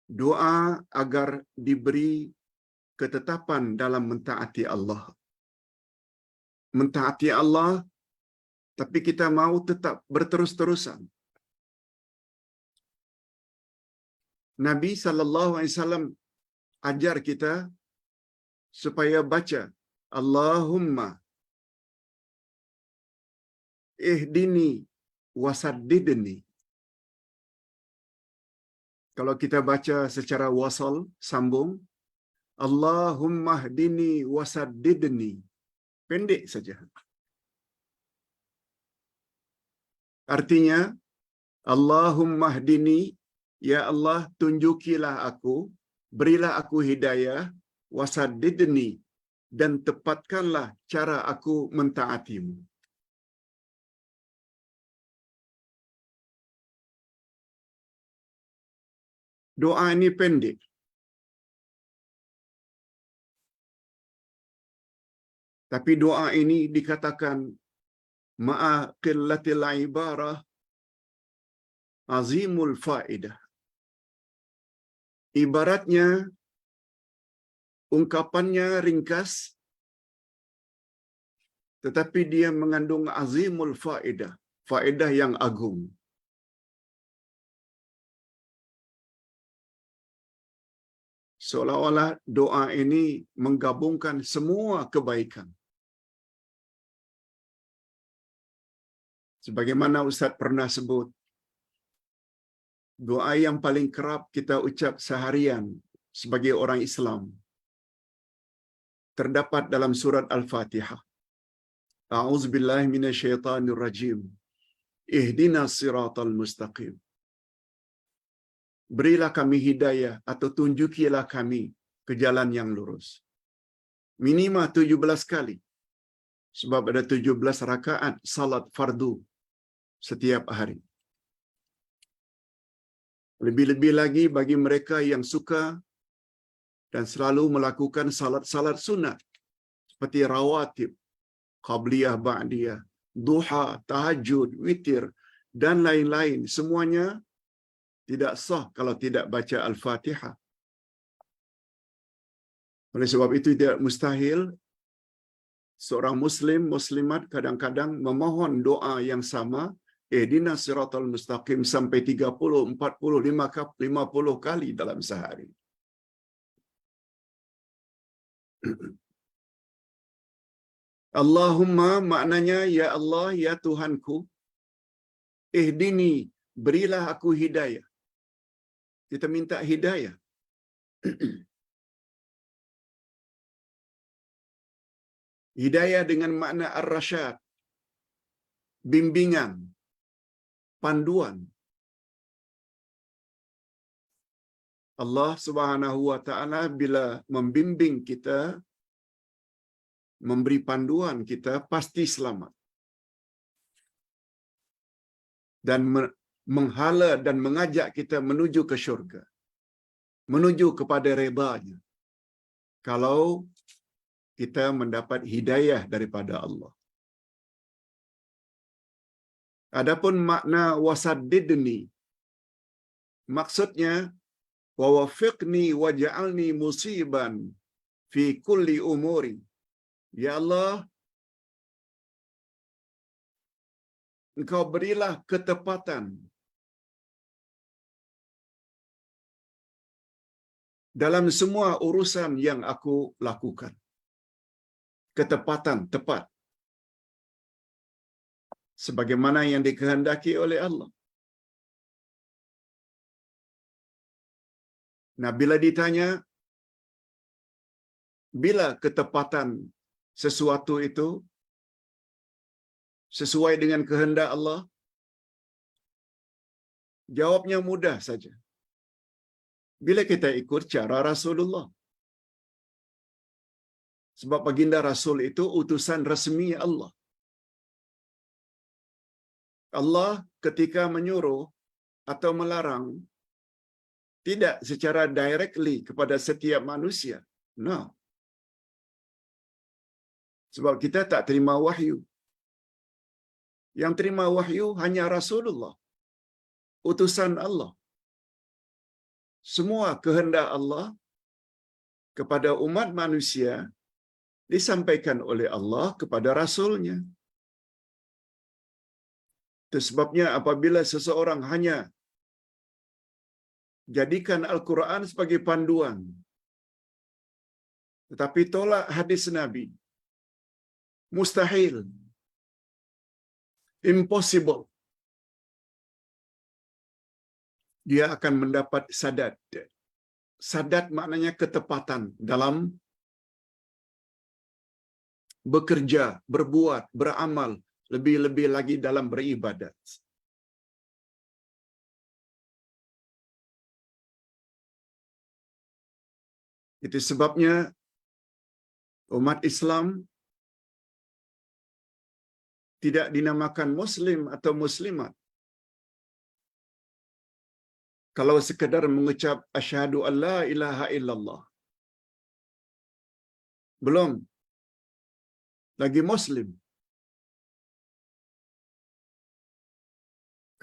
Doa agar diberi ketetapan dalam mentaati Allah. Mentaati Allah, tapi kita mau tetap berterus-terusan. Nabi SAW ajar kita supaya baca Allahumma ihdini wasaddidni. Kalau kita baca secara wasal, sambung, Allahumma ihdini wasaddidni. Pendek saja. Artinya, Allahumma ihdini, ya Allah tunjukilah aku, berilah aku hidayah, wasaddidni, dan tepatkanlah cara aku mentaatimu. Doa ini pendek. Tapi doa ini dikatakan ma'a qillatil ibarah azimul faidah. Ibaratnya ungkapannya ringkas, tetapi dia mengandung azimul faidah, faedah yang agung. Seolah-olah doa ini menggabungkan semua kebaikan. Sebagaimana Ustaz pernah sebut, doa yang paling kerap kita ucap seharian sebagai orang Islam terdapat dalam surat Al-Fatihah. A'udzubillahi minasyaitonirrajim. Ihdinas siratal mustaqim. Berilah kami hidayah atau tunjukilah kami ke jalan yang lurus. Minimal 17 kali. Sebab ada 17 rakaat salat fardu setiap hari. Lebih-lebih lagi bagi mereka yang suka dan selalu melakukan salat-salat sunat seperti rawatib, qabliyah, ba'diyah, duha, tahajud, witir, dan lain-lain. Semuanya tidak sah kalau tidak baca Al-Fatihah. Oleh sebab itu tidak mustahil seorang muslim, muslimat kadang-kadang memohon doa yang sama, ihdinas siratal mustaqim, sampai 30, 40, 50 kali dalam sehari. Allahumma maknanya ya Allah, ya Tuhanku, ihdini, berilah aku hidayah. Kita minta hidayah. Hidayah dengan makna ar-rasyad, bimbingan, panduan. Allah Subhanahu wa taala bila membimbing kita, memberi panduan kita, pasti selamat. Dan menghala dan mengajak kita menuju ke syurga, menuju kepada redha-Nya. Kalau kita mendapat hidayah daripada Allah. Adapun makna wasaddidni, maksudnya wawafiqni waj'alni musiban fi kulli umuri. Ya Allah, Engkau berilah ketepatan dalam semua urusan yang aku lakukan. Ketepatan, tepat. Sebagaimana yang dikehendaki oleh Allah. Nah, bila ditanya, bila ketepatan sesuatu itu sesuai dengan kehendak Allah, jawabnya mudah saja. Bila kita ikut cara Rasulullah. Sebab baginda Rasul itu utusan resmi Allah. Allah ketika menyuruh atau melarang, tidak secara directly kepada setiap manusia. No. Sebab kita tak terima wahyu. Yang terima wahyu hanya Rasulullah, utusan Allah. semua kehendak Allah kepada umat manusia disampaikan oleh Allah kepada Rasul-Nya. Itu sebabnya apabila seseorang hanya jadikan Al-Quran sebagai panduan, tetapi tolak hadis Nabi, mustahil, impossible, dia akan mendapat sadat. Sadat maknanya ketepatan dalam bekerja, berbuat, beramal, lebih-lebih lagi dalam beribadat. Itu sebabnya umat Islam tidak dinamakan Muslim atau Muslimat kalau sekadar mengucap asyhadu an la ilaha illallah. Belum lagi Muslim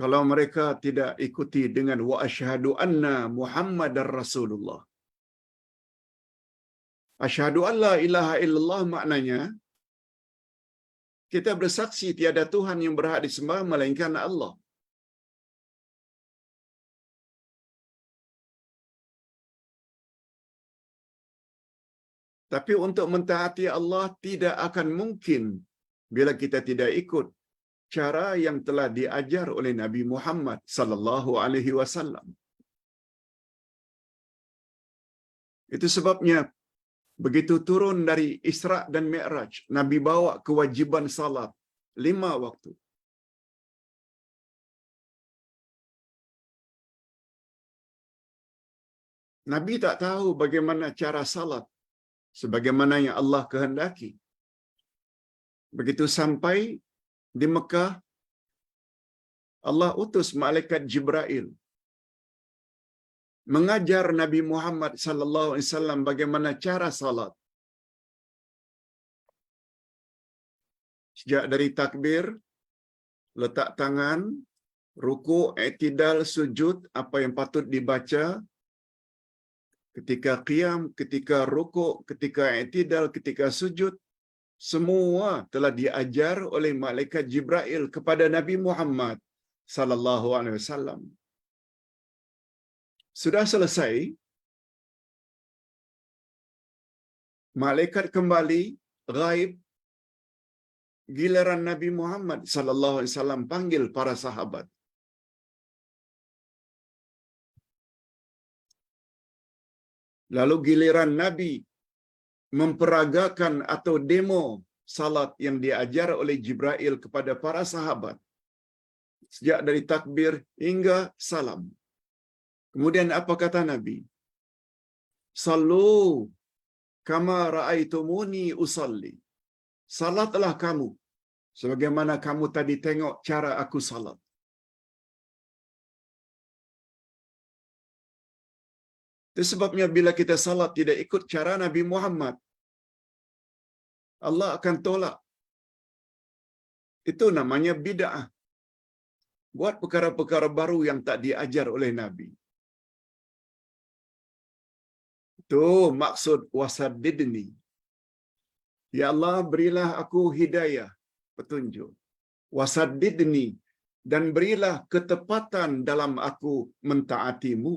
kalau mereka tidak ikuti dengan wa asyhadu anna Muhammadar Rasulullah. Asyhadu an la ilaha illallah maknanya kita bersaksi tiada Tuhan yang berhak disembah melainkan Allah. Tapi untuk mentaati Allah tidak akan mungkin bila kita tidak ikut cara yang telah diajar oleh Nabi Muhammad sallallahu alaihi wasallam. Itu sebabnya begitu turun dari Isra dan Mi'raj, Nabi bawa kewajiban salat 5 waktu. Nabi tak tahu bagaimana cara salat sebagaimana yang Allah kehendaki. Begitu sampai di Mekah, Allah utus malaikat Jibril mengajar Nabi Muhammad sallallahu alaihi wasallam bagaimana cara salat. Sejak dari takbir, letak tangan, rukuk, i'tidal, sujud, apa yang patut dibaca, ketika qiyam, ketika rukuk, ketika i'tidal, ketika sujud, semua telah diajar oleh malaikat Jibril kepada Nabi Muhammad sallallahu alaihi wasallam. Sudah selesai, malaikat kembali ghaib, giliran Nabi Muhammad sallallahu alaihi wasallam panggil para sahabat. Lalu giliran Nabi memperagakan atau demo salat yang diajar oleh Jibril kepada para sahabat. Sejak dari takbir hingga salam. Kemudian apa kata Nabi? Sallu kama ra'aitumuni usalli. Salatlah kamu sebagaimana kamu tadi tengok cara aku salat. Itu sebabnya bila kita salat tidak ikut cara Nabi Muhammad, Allah akan tolak. Itu namanya bid'ah. Buat perkara-perkara baru yang tak diajar oleh Nabi. Itu maksud wasaddidni. Ya Allah, berilah aku hidayah, petunjuk. Wasaddidni, dan berilah ketepatan dalam aku mentaatimu.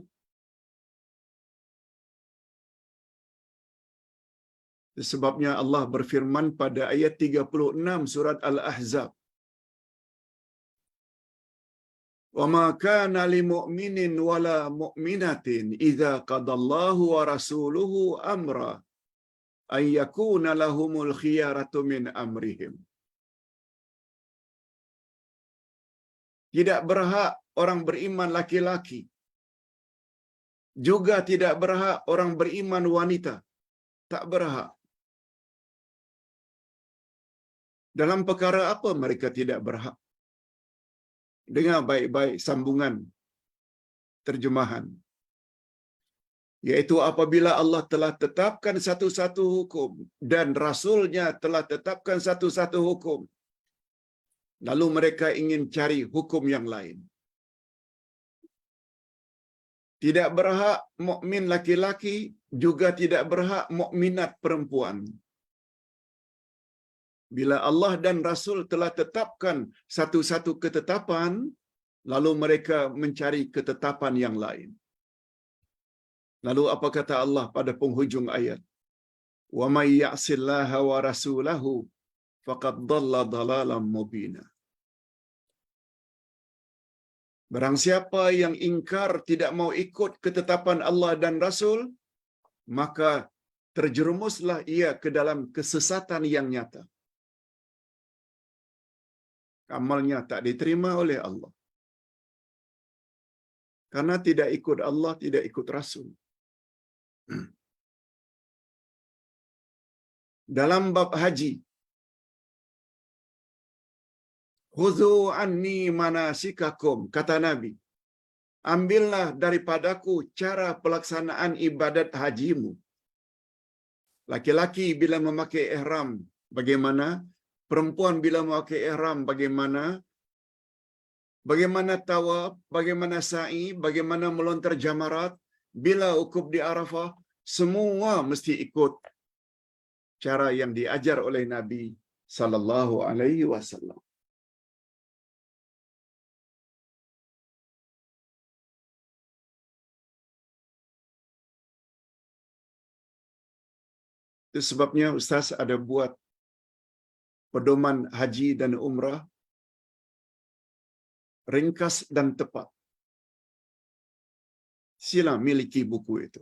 Sebabnya Allah berfirman pada ayat 36 surat Al-Ahzab. Wa ma kana lil mu'minin wala mu'minatin idza qadallahu wa rasuluhu amra ay yakuna lahumul khiyaratu min amrihim. Tidak berhak orang beriman laki-laki, juga tidak berhak orang beriman wanita. Tak berhak. Dalam perkara apa mereka tidak berhak? Dengar baik-baik sambungan terjemahan. Yaitu apabila Allah telah tetapkan satu-satu hukum dan Rasul-Nya telah tetapkan satu-satu hukum, lalu mereka ingin cari hukum yang lain. Tidak berhak mukmin laki-laki, juga tidak berhak mukminat perempuan. Bila Allah dan Rasul telah tetapkan satu-satu ketetapan, lalu mereka mencari ketetapan yang lain. Lalu apa kata Allah pada penghujung ayat? Wa may ya'sillaha wa rasulahu faqad dhalla dhalalan mubina. Barang siapa yang ingkar tidak mau ikut ketetapan Allah dan Rasul, maka terjerumuslah ia ke dalam kesesatan yang nyata. Amalnya tak diterima oleh Allah. Karena tidak ikut Allah, tidak ikut Rasul. Dalam bab haji, Khudhu anni manasikakum, kata Nabi. Ambillah daripadaku cara pelaksanaan ibadat hajimu. Laki-laki bila memakai ihram, bagaimana? Perempuan bila memakai ihram, bagaimana? Bagaimana tawaf, bagaimana sa'i, bagaimana melontar jamarat, bila ukuf di Arafah, semua mesti ikut cara yang diajar oleh Nabi sallallahu alaihi wasallam. Itu sebabnya Ustaz ada buat pedoman haji dan umrah ringkas dan tepat. Sila miliki buku itu.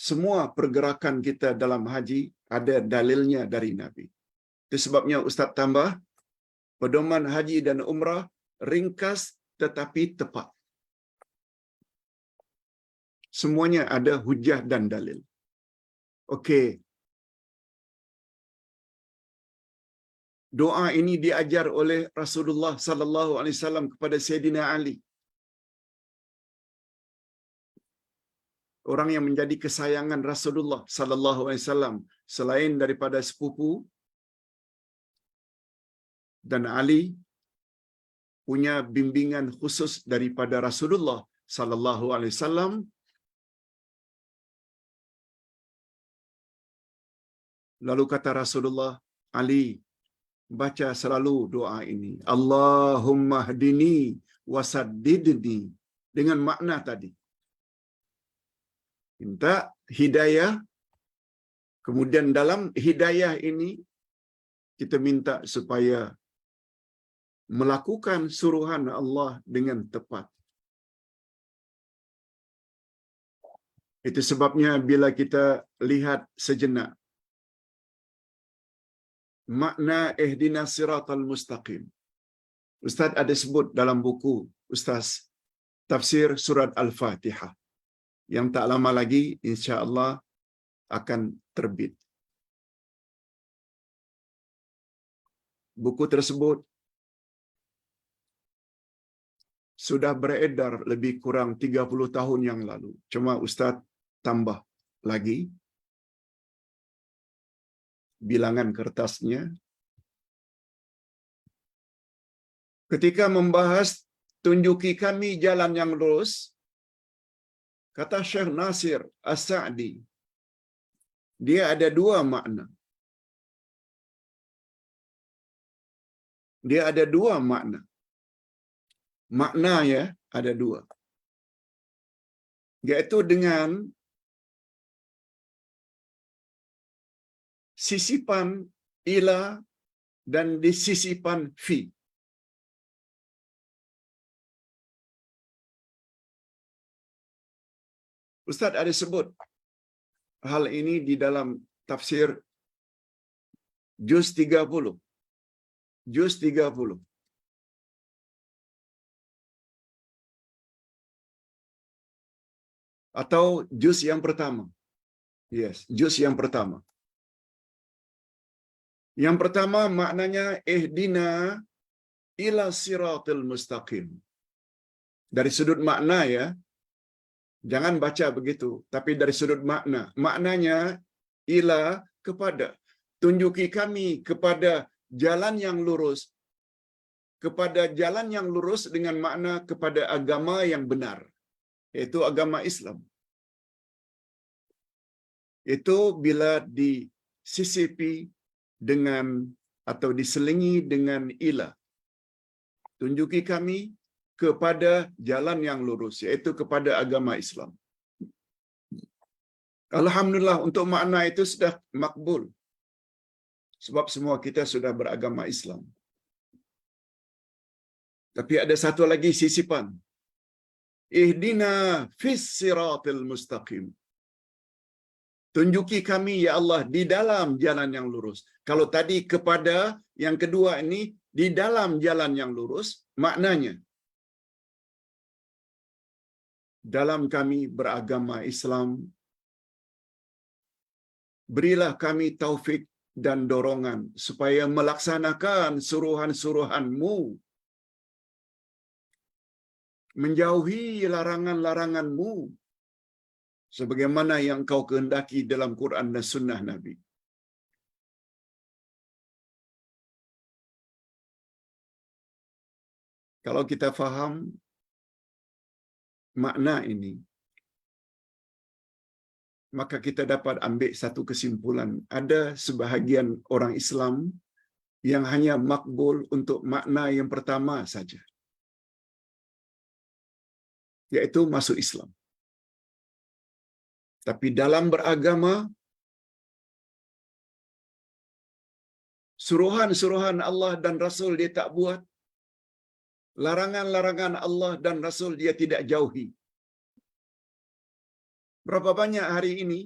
Semua pergerakan kita dalam haji ada dalilnya dari Nabi. Itu sebabnya Ustaz tambah pedoman haji dan umrah ringkas tetapi tepat. Semuanya ada hujah dan dalil. Okey. Doa ini diajar oleh Rasulullah sallallahu alaihi wasallam kepada Sayyidina Ali. Orang yang menjadi kesayangan Rasulullah sallallahu alaihi wasallam selain daripada sepupu, dan Ali punya bimbingan khusus daripada Rasulullah sallallahu alaihi wasallam. Lalu kata Rasulullah, Ali, baca selalu doa ini. Allahumma hdini wasaddidni. Dengan makna tadi. Minta hidayah. Kemudian dalam hidayah ini, kita minta supaya melakukan suruhan Allah dengan tepat. Itu sebabnya bila kita lihat sejenak makna ihdinas siratal mustaqim. Ustaz ada sebut dalam buku Ustaz tafsir surat Al-Fatihah yang tak lama lagi insya-Allah akan terbit. Buku tersebut sudah beredar lebih kurang 30 tahun yang lalu. Cuma Ustaz tambah lagi bilangan kertasnya. Ketika membahas tunjuki kami jalan yang lurus, kata Syekh Nasir As-Sa'di, dia ada dua makna. Dia ada dua makna. Maknanya ada dua. Yaitu dengan sisipan ila dan disisipan fi. Ustaz ada sebut hal ini di dalam tafsir juz 30. Juz 30. Atau juz yang pertama. Yes, juz yang pertama. Yang pertama maknanya ihdina ila siratil mustaqim. Dari sudut makna ya, jangan baca begitu, tapi dari sudut makna. Maknanya ila kepada, tunjuki kami kepada jalan yang lurus kepada jalan yang lurus dengan makna kepada agama yang benar, yaitu agama Islam. Itu bila disisipi dengan atau diselingi dengan ila. Tunjuki kami kepada jalan yang lurus, yaitu kepada agama Islam. Alhamdulillah, untuk makna itu sudah makbul. Sebab semua kita sudah beragama Islam. Tapi ada satu lagi sisipan. Ihdina fis siratil mustaqim. Tunjuki kami, ya Allah, di dalam jalan yang lurus. Kalau tadi kepada, yang kedua ini di dalam jalan yang lurus, maknanya dalam kami beragama Islam, berilah kami taufik dan dorongan supaya melaksanakan suruhan-suruhan-Mu, menjauhi larangan-larangan-Mu, sebagaimana yang Kau kehendaki dalam Quran dan Sunnah Nabi. Kalau kita faham makna ini, maka kita dapat ambil satu kesimpulan. Ada sebahagian orang Islam yang hanya makbul untuk makna yang pertama saja, yaitu masuk Islam. Tapi dalam beragama, suruhan-suruhan Allah dan Rasul dia tak buat, larangan-larangan Allah dan Rasul dia tidak jauhi. Berapa banyak hari ini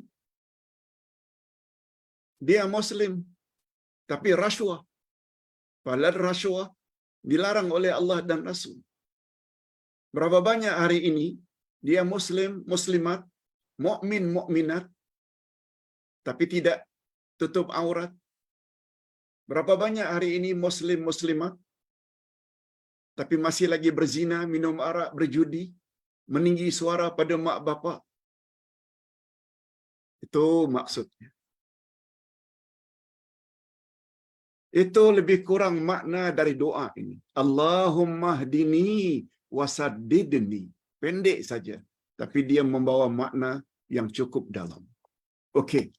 dia Muslim tapi rasuah, padahal rasuah dilarang oleh Allah dan Rasul. Berapa banyak hari ini dia Muslim, Muslimat, mukmin, mukminat tapi tidak tutup aurat. Berapa banyak hari ini Muslim, Muslimat tapi masih lagi berzina, minum arak, berjudi, meninggi suara pada mak bapak. Itu maksudnya. Itu lebih kurang makna dari doa ini. Allahumma hdini wasaddidni. Pendek saja, tapi dia membawa makna yang cukup dalam. Okey.